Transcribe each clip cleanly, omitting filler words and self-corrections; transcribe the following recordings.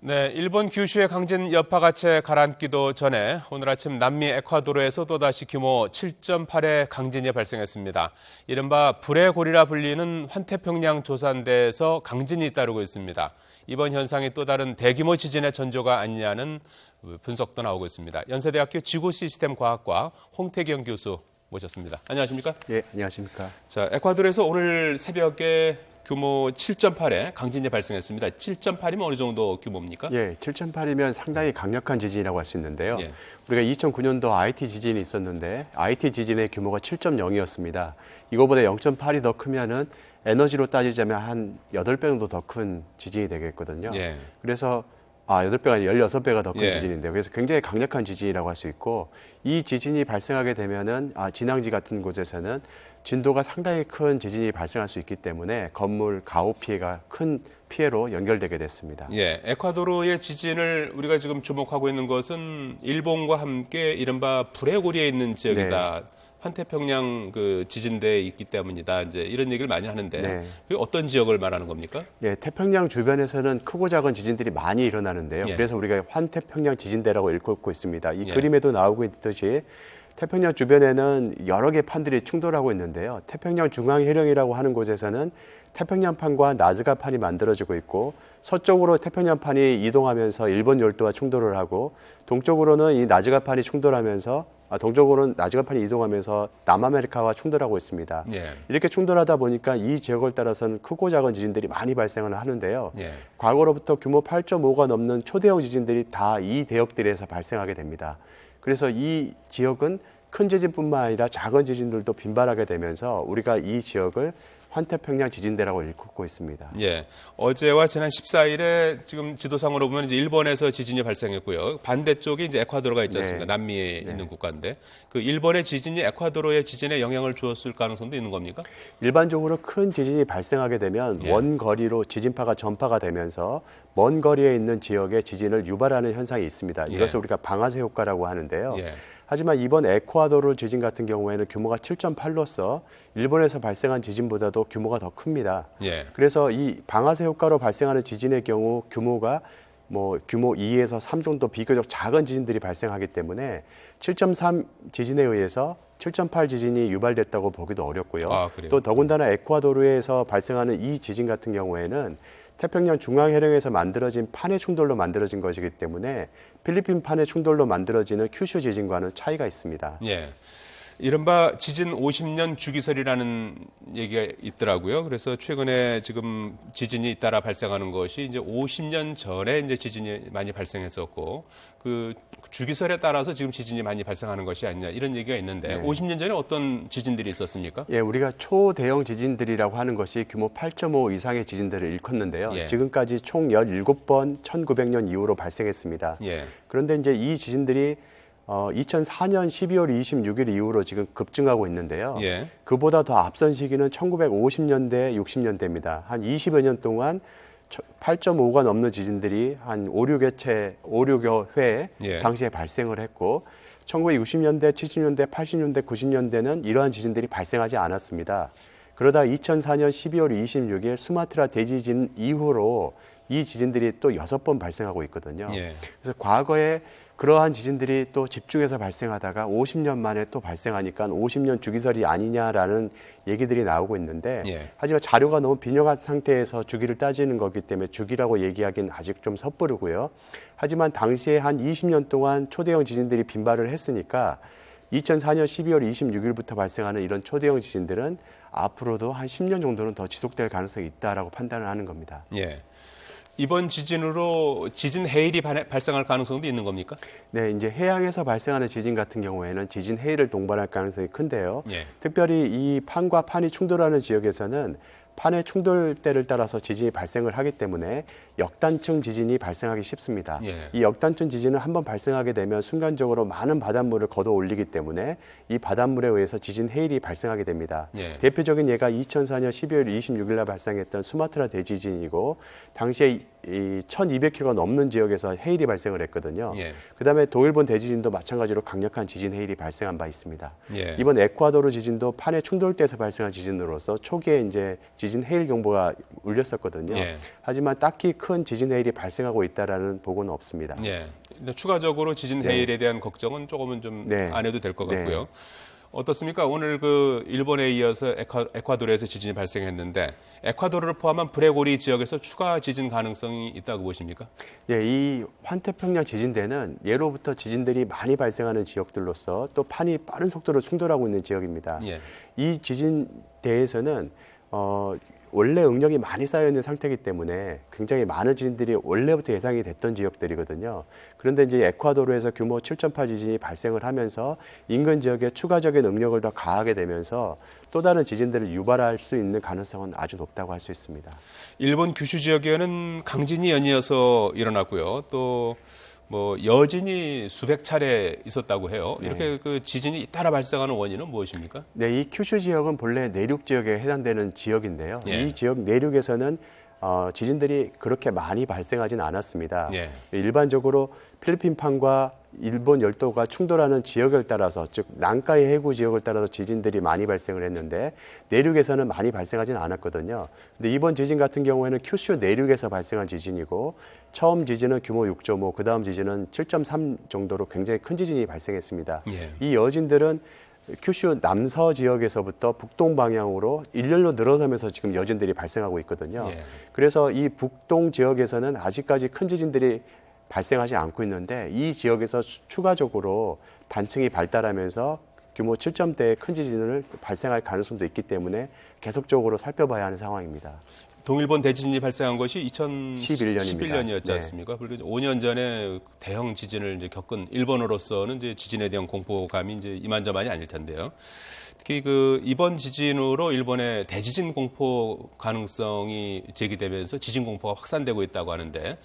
네, 일본 규슈의 강진 여파가 채 가라앉기도 전에 오늘 아침 남미 에콰도르에서 또다시 규모 7.8의 강진이 발생했습니다. 이른바 불의 고리라 불리는 환태평양 조산대에서 강진이 따르고 있습니다. 이번 현상이 또 다른 대규모 지진의 전조가 아니냐는 분석도 나오고 있습니다. 연세대학교 지구시스템과학과 홍태경 교수 모셨습니다. 안녕하십니까? 예, 안녕하십니까? 자, 에콰도르에서 오늘 새벽에 규모 7.8의 강진이 발생했습니다. 7.8이면 어느 정도 규모입니까? 예, 7.8이면 상당히 강력한 지진이라고 할 수 있는데요. 예. 우리가 2009년도 IT 지진이 있었는데 IT 지진의 규모가 7.0이었습니다. 이거보다 0.8이 더 크면은 에너지로 따지자면 한 8배 정도 더 큰 지진이 되겠거든요. 예. 그래서 8배가 아니라 16배가 더 큰 예. 지진인데요. 그래서 굉장히 강력한 지진이라고 할 수 있고 이 지진이 발생하게 되면은 진앙지 같은 곳에서는 진도가 상당히 큰 지진이 발생할 수 있기 때문에 건물 가호 피해가 큰 피해로 연결되게 됐습니다. 예, 에콰도르의 지진을 우리가 지금 주목하고 있는 것은 일본과 함께 이른바 불의 고리에 있는 지역이다. 환태평양 그 지진대에 있기 때문이다. 이제 이런 얘기를 많이 하는데 네. 그게 어떤 지역을 말하는 겁니까? 예, 태평양 주변에서는 크고 작은 지진들이 많이 일어나는데요. 예. 그래서 우리가 환태평양 지진대라고 읽고 있습니다. 이 예. 그림에도 나오고 있듯이 태평양 주변에는 여러 개의 판들이 충돌하고 있는데요. 태평양 중앙해령이라고 하는 곳에서는 태평양판과 나즈가판이 만들어지고 있고 서쪽으로 태평양판이 이동하면서 일본 열도와 충돌을 하고 동쪽으로는 이 나즈가판이 충돌하면서 동쪽으로는 나즈가판이 이동하면서 남아메리카와 충돌하고 있습니다. 예. 이렇게 충돌하다 보니까 이 지역을 따라서는 크고 작은 지진들이 많이 발생을 하는데요. 예. 과거로부터 규모 8.5가 넘는 초대형 지진들이 다 이 대역들에서 발생하게 됩니다. 그래서 이 지역은 큰 지진뿐만 아니라 작은 지진들도 빈발하게 되면서 우리가 이 지역을 환태평양 지진대라고 읽고 있습니다. 예. 어제와 지난 14일에 지금 지도상으로 보면 이제 일본에서 지진이 발생했고요. 반대쪽에 이제 에콰도르가 있지 않습니까? 네. 남미에 있는 국가인데 그 일본의 지진이 에콰도르의 지진에 영향을 주었을 가능성도 있는 겁니까? 일반적으로 큰 지진이 발생하게 되면 예. 원거리로 지진파가 전파가 되면서 먼 거리에 있는 지역에 지진을 유발하는 현상이 있습니다. 이것을 예. 우리가 방아쇠 효과라고 하는데요. 예. 하지만 이번 에콰도르 지진 같은 경우에는 규모가 7.8로서 일본에서 발생한 지진보다도 규모가 더 큽니다. 예. 그래서 이 방아쇠 효과로 발생하는 지진의 경우 규모가 규모 2에서 3 정도 비교적 작은 지진들이 발생하기 때문에 7.3 지진에 의해서 7.8 지진이 유발됐다고 보기도 어렵고요. 그래요? 또 더군다나 에콰도르에서 발생하는 이 지진 같은 경우에는 태평양 중앙해령에서 만들어진 판의 충돌로 만들어진 것이기 때문에 필리핀 판의 충돌로 만들어지는 큐슈 지진과는 차이가 있습니다. 예. 이른바 지진 50년 주기설이라는 얘기가 있더라고요. 그래서 최근에 지금 지진이 잇따라 발생하는 것이 이제 50년 전에 이제 지진이 많이 발생했었고 그 주기설에 따라서 지금 지진이 많이 발생하는 것이 아니냐 이런 얘기가 있는데 네. 50년 전에 어떤 지진들이 있었습니까? 예, 우리가 초대형 지진들이라고 하는 것이 규모 8.5 이상의 지진들을 일컫는데요. 예. 지금까지 총 17번 1900년 이후로 발생했습니다. 예. 그런데 이제 이 지진들이 2004년 12월 26일 이후로 지금 급증하고 있는데요. 예. 그보다 더 앞선 시기는 1950년대, 60년대입니다. 한 20여 년 동안 8.5가 넘는 지진들이 한 5, 6여 회 예. 당시에 발생을 했고 1960년대, 70년대, 80년대, 90년대는 이러한 지진들이 발생하지 않았습니다. 그러다 2004년 12월 26일 수마트라 대지진 이후로 이 지진들이 또 6번 발생하고 있거든요. 예. 그래서 과거에 그러한 지진들이 또 집중해서 발생하다가 50년 만에 또 발생하니까 50년 주기설이 아니냐라는 얘기들이 나오고 있는데 예. 하지만 자료가 너무 빈약한 상태에서 주기를 따지는 거기 때문에 주기라고 얘기하기는 아직 좀 섣부르고요. 하지만 당시에 한 20년 동안 초대형 지진들이 빈발을 했으니까 2004년 12월 26일부터 발생하는 이런 초대형 지진들은 앞으로도 한 10년 정도는 더 지속될 가능성이 있다라고 판단을 하는 겁니다. 예. 이번 지진으로 지진 해일이 발생할 가능성도 있는 겁니까? 네, 이제 해양에서 발생하는 지진 같은 경우에는 지진 해일을 동반할 가능성이 큰데요. 예. 특별히 이 판과 판이 충돌하는 지역에서는 판의 충돌대를 따라서 지진이 발생을 하기 때문에 역단층 지진이 발생하기 쉽습니다. 예. 이 역단층 지진은 한번 발생하게 되면 순간적으로 많은 바닷물을 걷어 올리기 때문에 이 바닷물에 의해서 지진 해일이 발생하게 됩니다. 예. 대표적인 예가 2004년 12월 26일 날 발생했던 수마트라 대지진이고 당시에 이 1,200km가 넘는 지역에서 해일이 발생을 했거든요. 예. 그다음에 동일본 대지진도 마찬가지로 강력한 지진 해일이 발생한 바 있습니다. 예. 이번 에콰도르 지진도 판의 충돌대에서 발생한 지진으로서 초기에 이제 지진 해일 경보가 울렸었거든요. 예. 하지만 딱히 큰 지진 해일이 발생하고 있다라는 보고는 없습니다. 예. 근데 추가적으로 지진 해일에 대한 걱정은 조금은 좀 안 해도 될 것 같고요. 어떻습니까? 오늘 그 일본에 이어서 에콰도르에서 지진이 발생했는데 에콰도르를 포함한 브레고리 지역에서 추가 지진 가능성이 있다고 보십니까? 예, 이 환태평양 지진대는 예로부터 지진들이 많이 발생하는 지역들로서 또 판이 빠른 속도로 충돌하고 있는 지역입니다. 예. 이 지진대에서는 원래 응력이 많이 쌓여 있는 상태이기 때문에 굉장히 많은 지진들이 원래부터 예상이 됐던 지역들이거든요. 그런데 이제 에콰도르에서 규모 7.8 지진이 발생을 하면서 인근 지역에 추가적인 응력을 더 가하게 되면서 또 다른 지진들을 유발할 수 있는 가능성은 아주 높다고 할 수 있습니다. 일본 규슈 지역에는 강진이 연이어서 일어났고요. 또 뭐 여진이 수백 차례 있었다고 해요. 이렇게 그 지진이 잇따라 발생하는 원인은 무엇입니까? 네, 이 큐슈 지역은 본래 내륙 지역에 해당되는 지역인데요. 예. 이 지역 내륙에서는 지진들이 그렇게 많이 발생하진 않았습니다. 예. 일반적으로 필리핀판과 일본 열도가 충돌하는 지역을 따라서, 즉 난카이 해구 지역을 따라서 지진들이 많이 발생을 했는데 내륙에서는 많이 발생하진 않았거든요. 근데 이번 지진 같은 경우에는 큐슈 내륙에서 발생한 지진이고 처음 지진은 규모 6.5, 그 다음 지진은 7.3 정도로 굉장히 큰 지진이 발생했습니다. 예. 이 여진들은 큐슈 남서 지역에서부터 북동 방향으로 일렬로 늘어서면서 지금 여진들이 발생하고 있거든요. 예. 그래서 이 북동 지역에서는 아직까지 큰 지진들이 발생하지 않고 있는데 이 지역에서 추가적으로 단층이 발달하면서 규모 7점대의 큰 지진을 발생할 가능성도 있기 때문에 계속적으로 살펴봐야 하는 상황입니다. 동일본 대지진이 발생한 것이 2011년이었지 네. 않습니까? 그리고 5년 전에 대형 지진을 이제 겪은 일본으로서는 이제 지진에 대한 공포감이 이제 이만저만이 아닐 텐데요. 특히 그 이번 지진으로 일본의 대지진 공포 가능성이 제기되면서 지진 공포가 확산되고 있다고 하는데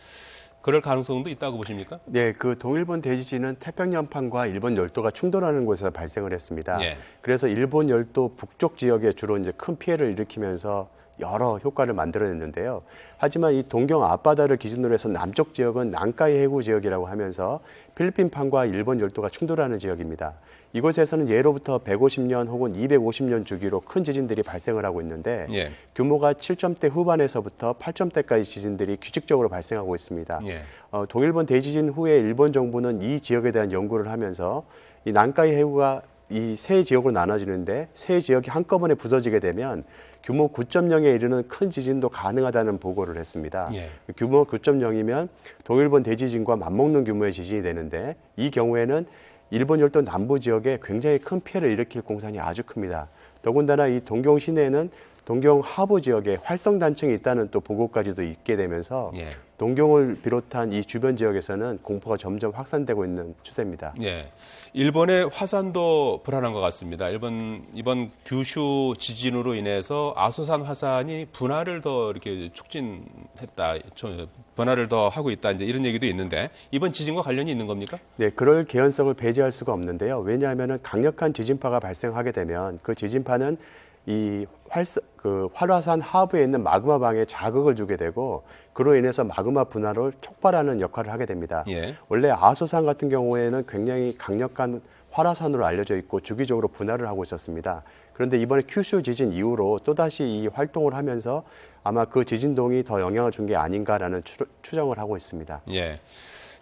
그럴 가능성도 있다고 보십니까? 네, 그 동일본 대지진은 태평양판과 일본 열도가 충돌하는 곳에서 발생을 했습니다. 예. 그래서 일본 열도 북쪽 지역에 주로 이제 큰 피해를 일으키면서 여러 효과를 만들어냈는데요. 하지만 이 동경 앞바다를 기준으로 해서 남쪽 지역은 난카이 해구 지역이라고 하면서 필리핀판과 일본 열도가 충돌하는 지역입니다. 이곳에서는 예로부터 150년 혹은 250년 주기로 큰 지진들이 발생을 하고 있는데 예. 규모가 7점대 후반에서부터 8점대까지 지진들이 규칙적으로 발생하고 있습니다. 예. 동일본 대지진 후에 일본 정부는 이 지역에 대한 연구를 하면서 이 난카이 해구가 이 세 지역으로 나눠지는데 세 지역이 한꺼번에 부서지게 되면 규모 9.0에 이르는 큰 지진도 가능하다는 보고를 했습니다. 예. 규모 9.0이면 동일본 대지진과 맞먹는 규모의 지진이 되는데 이 경우에는 일본 열도 남부 지역에 굉장히 큰 피해를 일으킬 공산이 아주 큽니다. 더군다나 이 동경 시내에는 동경 하부 지역에 활성 단층이 있다는 또 보고까지도 있게 되면서 예. 동경을 비롯한 이 주변 지역에서는 공포가 점점 확산되고 있는 추세입니다. 예. 일본의 화산도 불안한 것 같습니다. 이번 규슈 지진으로 인해서 아소산 화산이 분화를 더 이렇게 촉진했다, 분화를 더 하고 있다, 이제 이런 얘기도 있는데 이번 지진과 관련이 있는 겁니까? 네, 그럴 개연성을 배제할 수가 없는데요. 왜냐하면 강력한 지진파가 발생하게 되면 그 지진파는 이 활화산 하부에 있는 마그마방에 자극을 주게 되고 그로 인해서 마그마 분화를 촉발하는 역할을 하게 됩니다. 예. 원래 아소산 같은 경우에는 굉장히 강력한 활화산으로 알려져 있고 주기적으로 분화를 하고 있었습니다. 그런데 이번에 큐슈 지진 이후로 또다시 이 활동을 하면서 아마 그 지진동이 더 영향을 준 게 아닌가라는 추정을 하고 있습니다. 예.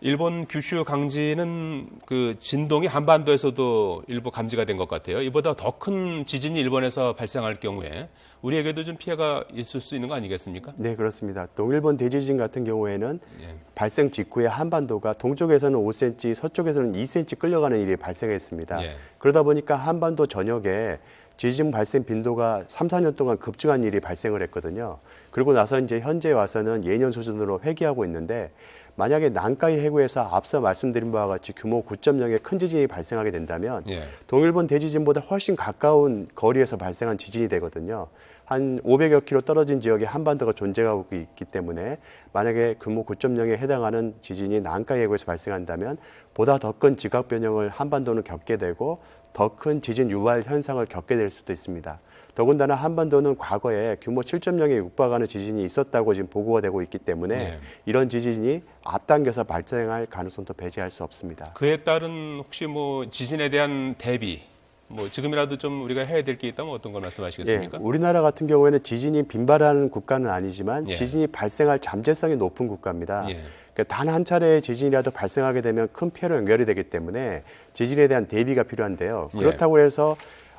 일본 규슈 강진은 그 진동이 한반도에서도 일부 감지가 된 것 같아요. 이보다 더 큰 지진이 일본에서 발생할 경우에 우리에게도 좀 피해가 있을 수 있는 거 아니겠습니까? 네, 그렇습니다. 동일본 대지진 같은 경우에는 예. 발생 직후에 한반도가 동쪽에서는 5cm, 서쪽에서는 2cm 끌려가는 일이 발생했습니다. 예. 그러다 보니까 한반도 전역에 지진 발생 빈도가 3, 4년 동안 급증한 일이 발생을 했거든요. 그리고 나서 이제 현재 와서는 예년 수준으로 회귀하고 있는데 만약에 난카이 해구에서 앞서 말씀드린 바와 같이 규모 9.0의 큰 지진이 발생하게 된다면 예. 동일본 대지진보다 훨씬 가까운 거리에서 발생한 지진이 되거든요. 한 500여 킬로 떨어진 지역에 한반도가 존재하고 있기 때문에 만약에 규모 9.0에 해당하는 지진이 난카이 해구에서 발생한다면 보다 더 큰 지각 변형을 한반도는 겪게 되고 더 큰 지진 유발 현상을 겪게 될 수도 있습니다. 더군다나 한반도는 과거에 규모 7.0에 육박하는 지진이 있었다고 지금 보고가 되고 있기 때문에 네. 이런 지진이 앞당겨서 발생할 가능성도 배제할 수 없습니다. 그에 따른 혹시 뭐 지진에 대한 대비, 뭐 지금이라도 좀 우리가 해야 될 게 있다면 어떤 걸 말씀하시겠습니까? 우리나라 같은 경우에는 지진이 빈발하는 국가는 아니지만 예. 지진이 발생할 잠재성이 높은 국가입니다. 예. 단 한 차례의 지진이라도 발생하게 되면 큰 피해로 연결이 되기 때문에 지진에 대한 대비가 필요한데요. 예. 그렇다고 해서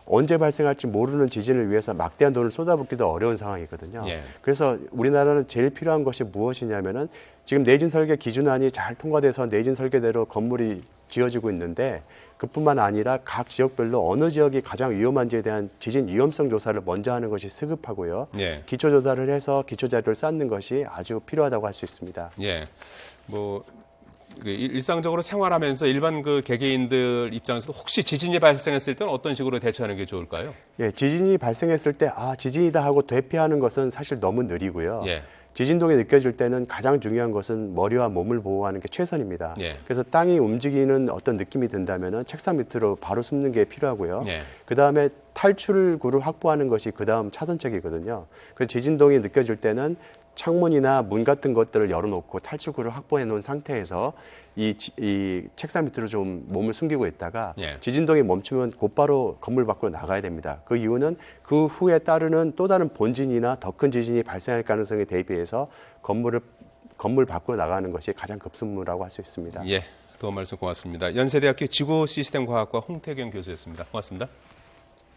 언제 발생할지 모르는 지진을 위해서 막대한 돈을 쏟아붓기도 어려운 상황이거든요. 예. 그래서 우리나라는 제일 필요한 것이 무엇이냐면은 지금 내진 설계 기준안이 잘 통과돼서 내진 설계대로 건물이 지어지고 있는데 그뿐만 아니라 각 지역별로 어느 지역이 가장 위험한지에 대한 지진 위험성 조사를 먼저 하는 것이 시급하고요. 예. 기초 조사를 해서 기초 자료를 쌓는 것이 아주 필요하다고 할 수 있습니다. 예. 뭐 일상적으로 생활하면서 일반 그 개개인들 입장에서도 혹시 지진이 발생했을 때는 어떤 식으로 대처하는 게 좋을까요? 예, 지진이 발생했을 때 지진이다 하고 대피하는 것은 사실 너무 느리고요. 예. 지진동이 느껴질 때는 가장 중요한 것은 머리와 몸을 보호하는 게 최선입니다. 예. 그래서 땅이 움직이는 어떤 느낌이 든다면 책상 밑으로 바로 숨는 게 필요하고요. 예. 그다음에 탈출구를 확보하는 것이 그다음 차선책이거든요. 그래서 지진동이 느껴질 때는 창문이나 문 같은 것들을 열어놓고 탈출구를 확보해 놓은 상태에서 이 책상 밑으로 좀 몸을 숨기고 있다가 예. 지진동이 멈추면 곧바로 건물 밖으로 나가야 됩니다. 그 이유는 그 후에 따르는 또 다른 본진이나 더 큰 지진이 발생할 가능성에 대비해서 건물 밖으로 나가는 것이 가장 급선무라고 할 수 있습니다. 예. 도움 말씀 고맙습니다. 연세대학교 지구시스템과학과 홍태경 교수였습니다. 고맙습니다.